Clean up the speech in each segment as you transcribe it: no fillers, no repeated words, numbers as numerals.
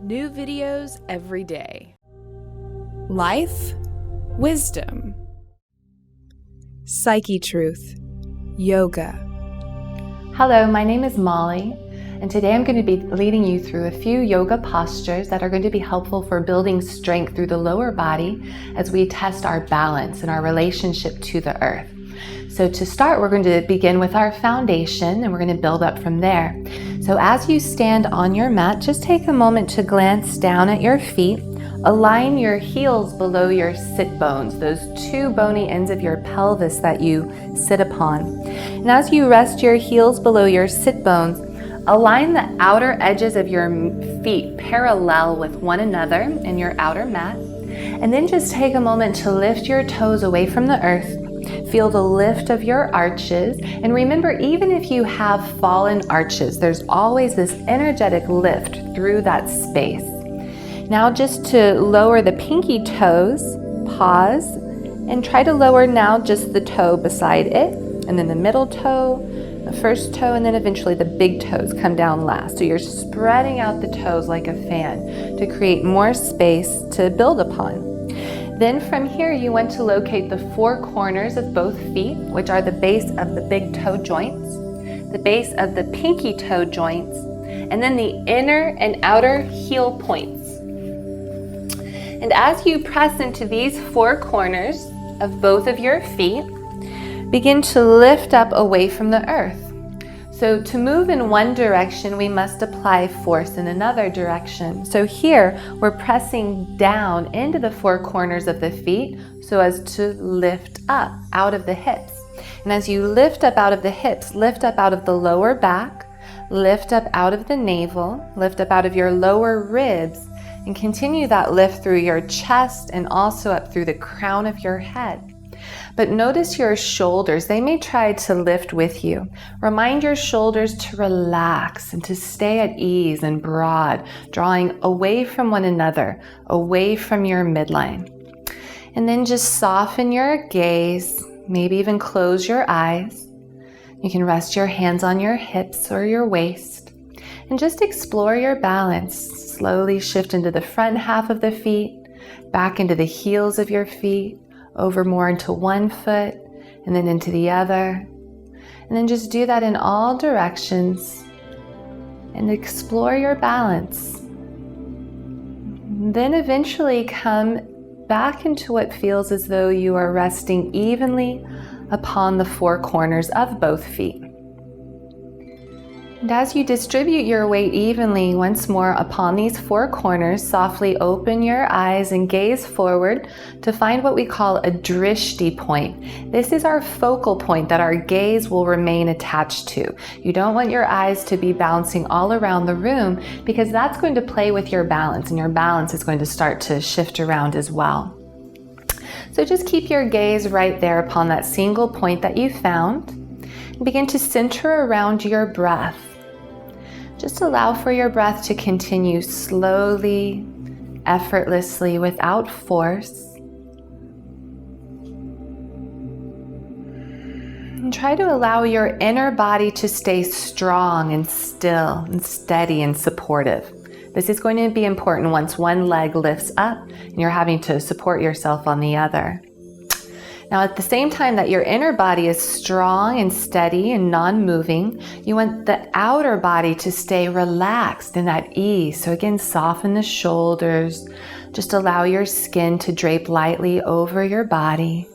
New videos every day. Life, wisdom. Psychetruth, yoga. Hello, my name is Molly, and today I'm going to be leading you through a few yoga postures that are going to be helpful for building strength through the lower body as we test our balance and our relationship to the earth. So to start, we're going to begin with our foundation and we're going to build up from there. So as you stand on your mat, just take a moment to glance down at your feet. Align your heels below your sit bones, those two bony ends of your pelvis that you sit upon. And as you rest your heels below your sit bones, align the outer edges of your feet parallel with one another in your outer mat. And then just take a moment to lift your toes away from the earth. Feel the lift of your arches. And remember, even if you have fallen arches, there's always this energetic lift through that space. Now just to lower the pinky toes, pause and try to lower now just the toe beside it, and then the middle toe, the first toe, and then eventually the big toes come down last. So you're spreading out the toes like a fan to create more space to build upon. Then from here you want to locate the four corners of both feet, which are the base of the big toe joints, the base of the pinky toe joints, and then the inner and outer heel points. And as you press into these four corners of both of your feet, begin to lift up away from the earth. So to move in one direction, we must apply force in another direction. So here, we're pressing down into the four corners of the feet so as to lift up out of the hips. And as you lift up out of the hips, lift up out of the lower back, lift up out of the navel, lift up out of your lower ribs, and continue that lift through your chest and also up through the crown of your head. But notice your shoulders. They may try to lift with you. Remind your shoulders to relax and to stay at ease and broad, drawing away from one another, away from your midline. And then just soften your gaze, maybe even close your eyes. You can rest your hands on your hips or your waist and just explore your balance. Slowly shift into the front half of the feet, back into the heels of your feet, over more into one foot, and then into the other. And then just do that in all directions and explore your balance. Then eventually come back into what feels as though you are resting evenly upon the four corners of both feet. And as you distribute your weight evenly once more upon these four corners, softly open your eyes and gaze forward to find what we call a drishti point. This is our focal point that our gaze will remain attached to. You don't want your eyes to be bouncing all around the room because that's going to play with your balance, and your balance is going to start to shift around as well. So just keep your gaze right there upon that single point that you found. Begin to center around your breath. Just allow for your breath to continue slowly, effortlessly, without force. And try to allow your inner body to stay strong and still and steady and supportive. This is going to be important once one leg lifts up and you're having to support yourself on the other. Now, at the same time that your inner body is strong and steady and non-moving, you want the outer body to stay relaxed and at ease. So again, soften the shoulders. Just allow your skin to drape lightly over your body.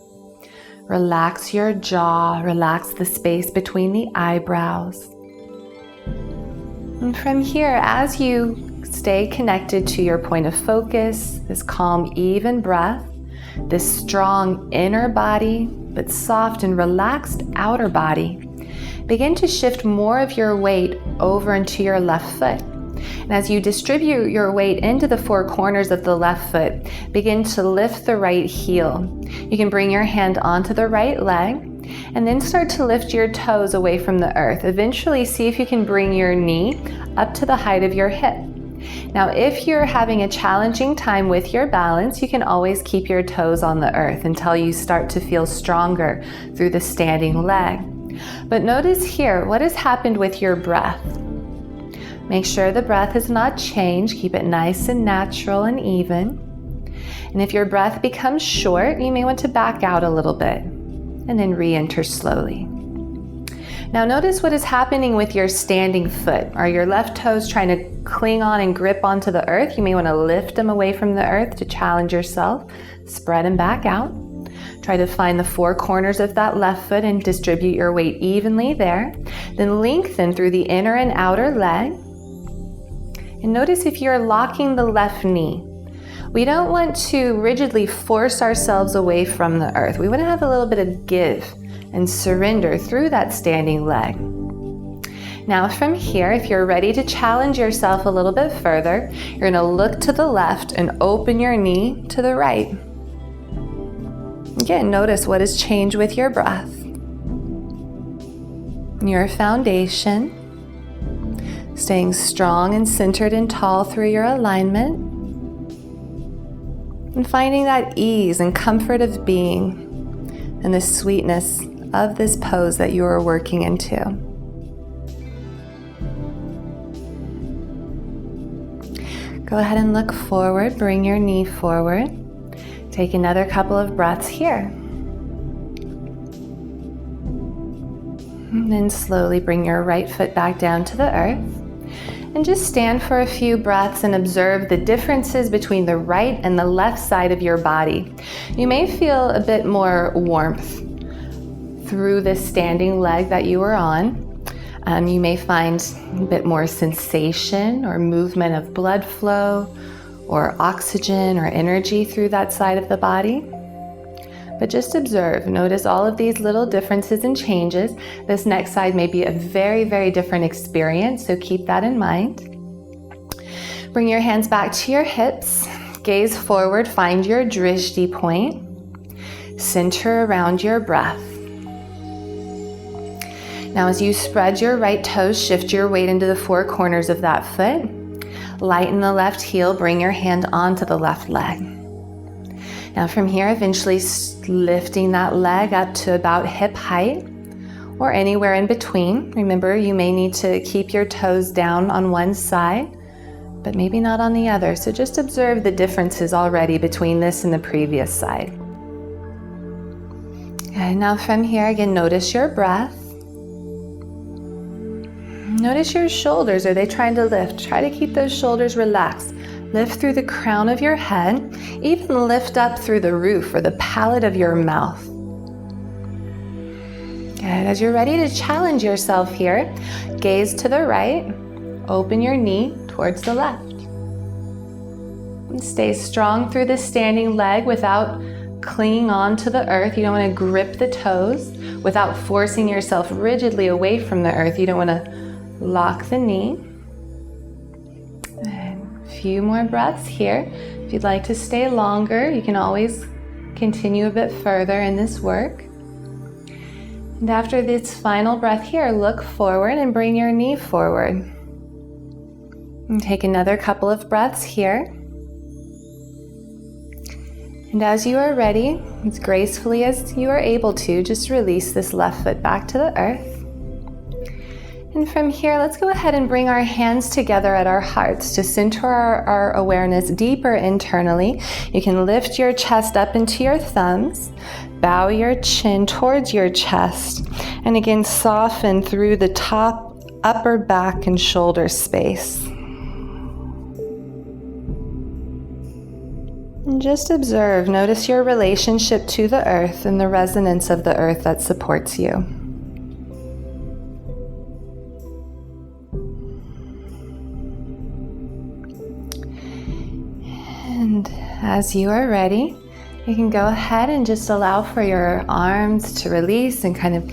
Relax your jaw. Relax the space between the eyebrows. And from here, as you stay connected to your point of focus, this calm, even breath, this strong inner body, but soft and relaxed outer body, begin to shift more of your weight over into your left foot. And as you distribute your weight into the four corners of the left foot, begin to lift the right heel. You can bring your hand onto the right leg and then start to lift your toes away from the earth. Eventually, see if you can bring your knee up to the height of your hip. Now, if you're having a challenging time with your balance, you can always keep your toes on the earth until you start to feel stronger through the standing leg. But notice here, what has happened with your breath? Make sure the breath has not changed. Keep it nice and natural and even. And if your breath becomes short, you may want to back out a little bit and then re-enter slowly. Now notice what is happening with your standing foot. Are your left toes trying to cling on and grip onto the earth? You may want to lift them away from the earth to challenge yourself. Spread them back out. Try to find the four corners of that left foot and distribute your weight evenly there. Then lengthen through the inner and outer leg. And notice if you're locking the left knee. We don't want to rigidly force ourselves away from the earth. We want to have a little bit of give and surrender through that standing leg. Now from here, if you're ready to challenge yourself a little bit further, you're going to look to the left and open your knee to the right. Again, notice what has changed with your breath. Your foundation, staying strong and centered and tall through your alignment. And finding that ease and comfort of being and the sweetness of this pose that you are working into. Go ahead and look forward, bring your knee forward. Take another couple of breaths here. And then slowly bring your right foot back down to the earth. And just stand for a few breaths and observe the differences between the right and the left side of your body. You may feel a bit more warmth through this standing leg that you are on. You may find a bit more sensation or movement of blood flow or oxygen or energy through that side of the body. But just observe, notice all of these little differences and changes. This next side may be a very, very different experience, so keep that in mind. Bring your hands back to your hips, gaze forward, find your drishti point, center around your breath. Now as you spread your right toes, shift your weight into the four corners of that foot. Lighten the left heel, bring your hand onto the left leg. Now from here, eventually lifting that leg up to about hip height or anywhere in between. Remember, you may need to keep your toes down on one side, but maybe not on the other. So just observe the differences already between this and the previous side. And now from here, again, notice your breath. Notice your shoulders. Are they trying to lift? Try to keep those shoulders relaxed. Lift through the crown of your head, even lift up through the roof or the palate of your mouth. Good. As you're ready to challenge yourself here, gaze to the right, open your knee towards the left. And stay strong through the standing leg without clinging on to the earth. You don't want to grip the toes without forcing yourself rigidly away from the earth. You don't want to lock the knee. Few more breaths here. If you'd like to stay longer, you can always continue a bit further in this work. And after this final breath here, look forward and bring your knee forward. And take another couple of breaths here. And as you are ready, as gracefully as you are able to, just release this left foot back to the earth. And from here, let's go ahead and bring our hands together at our hearts to center our awareness deeper internally. You can lift your chest up into your thumbs, bow your chin towards your chest, and again, soften through the top, upper back, and shoulder space. And just observe, notice your relationship to the earth and the resonance of the earth that supports you. And as you are ready, you can go ahead and just allow for your arms to release and kind of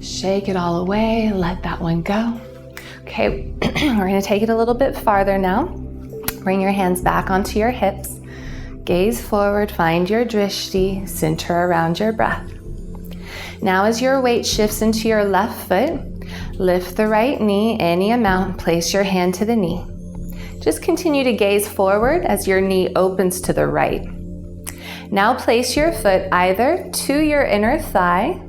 shake it all away. Let that one go. Okay, we're going to take it a little bit farther now. Bring your hands back onto your hips. Gaze forward, find your drishti, center around your breath. Now as your weight shifts into your left foot, lift the right knee any amount, place your hand to the knee. Just continue to gaze forward as your knee opens to the right. Now place your foot either to your inner thigh,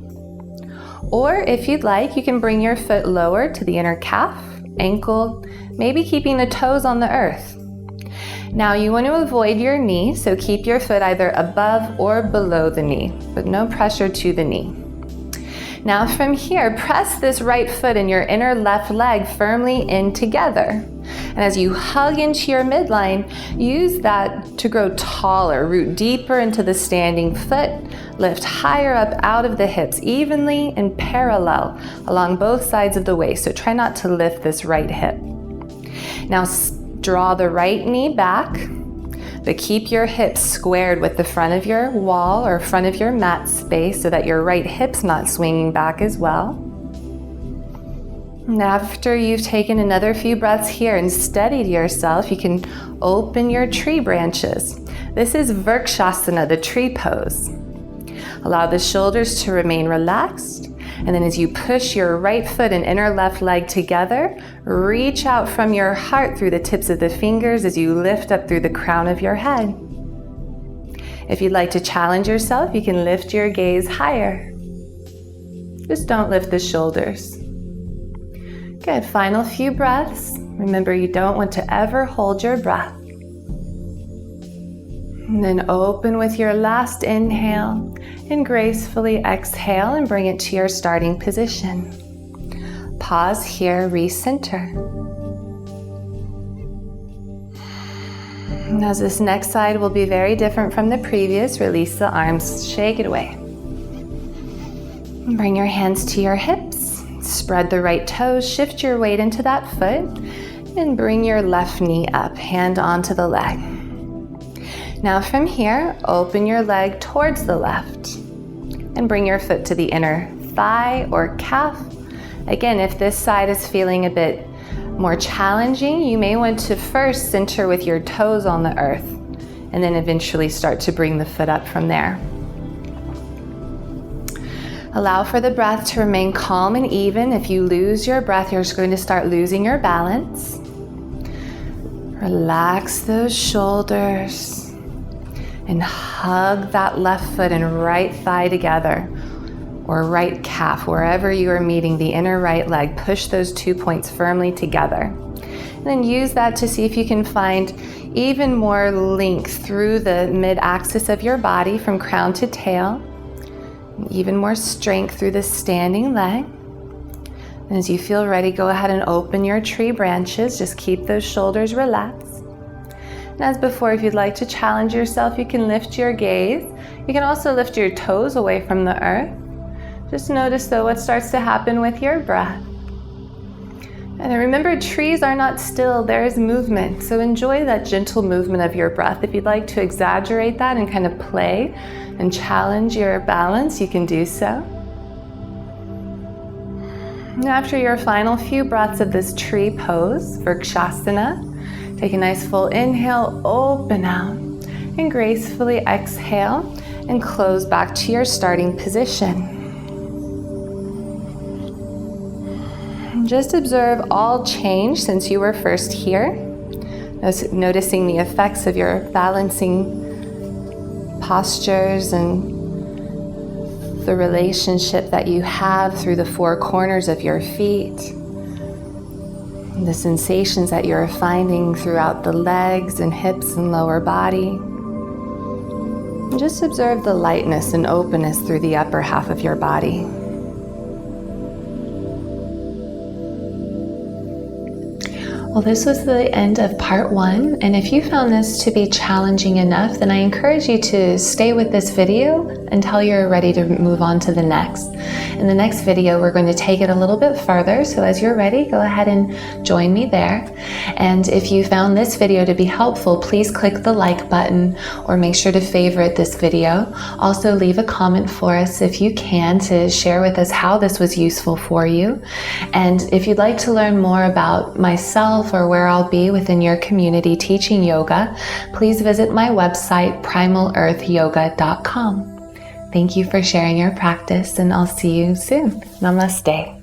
or if you'd like, you can bring your foot lower to the inner calf, ankle, maybe keeping the toes on the earth. Now you want to avoid your knee, so keep your foot either above or below the knee, but no pressure to the knee. Now from here, press this right foot and your inner left leg firmly in together. And as you hug into your midline, use that to grow taller, root deeper into the standing foot, lift higher up out of the hips evenly and parallel along both sides of the waist. So try not to lift this right hip. Now draw the right knee back, but keep your hips squared with the front of your wall or front of your mat space so that your right hip's not swinging back as well. And after you've taken another few breaths here and steadied yourself, you can open your tree branches. This is Vrikshasana, the tree pose. Allow the shoulders to remain relaxed. And then as you push your right foot and inner left leg together, reach out from your heart through the tips of the fingers as you lift up through the crown of your head. If you'd like to challenge yourself, you can lift your gaze higher. Just don't lift the shoulders. Good, final few breaths. Remember, you don't want to ever hold your breath. And then open with your last inhale and gracefully exhale and bring it to your starting position. Pause here, recenter. And as this next side will be very different from the previous, release the arms, shake it away. Bring your hands to your hips, spread the right toes, shift your weight into that foot, and bring your left knee up, hand onto the leg. Now from here, open your leg towards the left and bring your foot to the inner thigh or calf. Again, if this side is feeling a bit more challenging, you may want to first center with your toes on the earth and then eventually start to bring the foot up from there. Allow for the breath to remain calm and even. If you lose your breath, you're just going to start losing your balance. Relax those shoulders. And hug that left foot and right thigh together, or right calf, wherever you are meeting the inner right leg. Push those 2 points firmly together. And then use that to see if you can find even more length through the mid-axis of your body from crown to tail. And even more strength through the standing leg. And as you feel ready, go ahead and open your tree branches. Just keep those shoulders relaxed. And as before, if you'd like to challenge yourself, you can lift your gaze. You can also lift your toes away from the earth. Just notice though what starts to happen with your breath. And then remember, trees are not still, there is movement. So enjoy that gentle movement of your breath. If you'd like to exaggerate that and kind of play and challenge your balance, you can do so. And after your final few breaths of this tree pose, Vrikshasana, take a nice full inhale, open out, and gracefully exhale and close back to your starting position. And just observe all change since you were first here, noticing the effects of your balancing postures and the relationship that you have through the four corners of your feet. The sensations that you're finding throughout the legs and hips and lower body. And just observe the lightness and openness through the upper half of your body. Well, this was the end of part 1, and if you found this to be challenging enough, then I encourage you to stay with this video until you're ready to move on to the next. In the next video, we're going to take it a little bit further, so as you're ready, go ahead and join me there. And if you found this video to be helpful, please click the like button or make sure to favorite this video. Also, leave a comment for us if you can to share with us how this was useful for you. And if you'd like to learn more about myself or where I'll be within your community teaching yoga, please visit my website, primalearthyoga.com. Thank you for sharing your practice, and I'll see you soon. Namaste.